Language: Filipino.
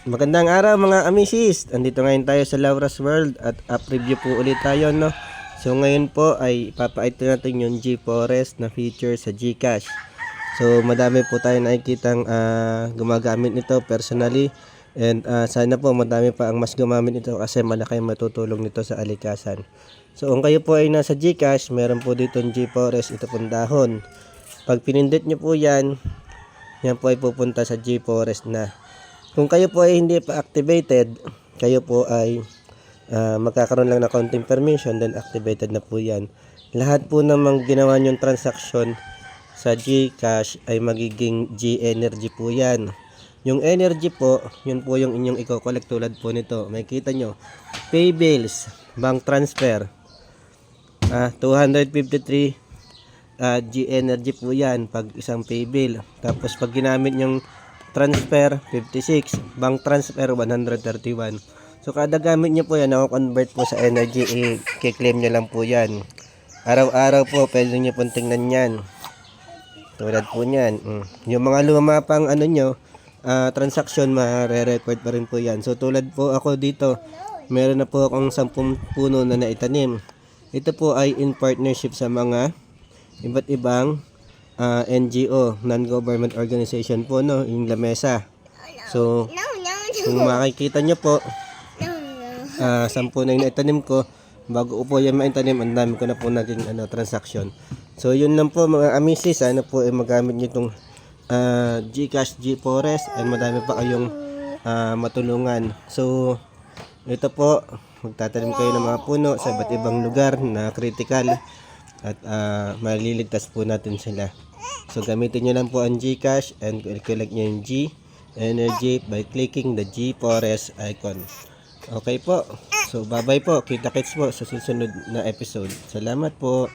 Magandang araw mga amisis. Andito ngayon tayo sa Laura's World at up-review po ulit tayo, no. So ngayon po ay ipapakita natin yung G-Forest na feature sa GCash. So madami po tayo nakikitang gumagamit nito personally, and sana po madami pa ang mas gumamit nito kasi malaki ang matutulong nito sa alikasan. So kung kayo po ay nasa GCash, meron po dito yung G-Forest, ito pong dahon. Pag pinindot nyo po yan po ay pupunta sa G-Forest na. Kung kayo po ay hindi pa activated, kayo po ay magkakaroon lang ng counting permission, then activated na po yan. Lahat po namang ginawa nyong transaction sa GCash ay magiging G-Energy po yan. Yung energy po, yun po yung inyong i-collect tulad po nito. Makikita nyo, pay bills, bank transfer, 253 G-Energy po yan pag isang pay bill. Tapos pag ginamit yung transfer 56, bank transfer 131. So kada gamit nyo po yan, ako-convert po sa energy, i-claim nyo lang po yan. Araw-araw po pwede nyo pong tingnan yan. Tulad po nyan. Yung mga luma pang transaction, ma-record pa rin po yan. So tulad po ako dito, meron na po akong 10 puno na naitanim. Ito po ay in partnership sa mga iba't ibang NGO, non-government organization po, no, yung lamesa. So kung makikita nyo po, 10 na yung naitanim ko. Bago po yan maitanim, ang dami ko na po naging transaction. So yun lang po mga amisis, sana po ay magamit nyo itong GCash G-Forest, and madami pa kayong matulungan. So ito po, magtatanim kayo ng mga puno sa iba't ibang lugar na critical, at maliligtas po natin sila. So gamitin nyo lang po ang GCash and collect nyo yung G-Energy by clicking the G-Forest icon. Okay po. So bye bye po. Kita-kits po sa susunod na episode. Salamat po.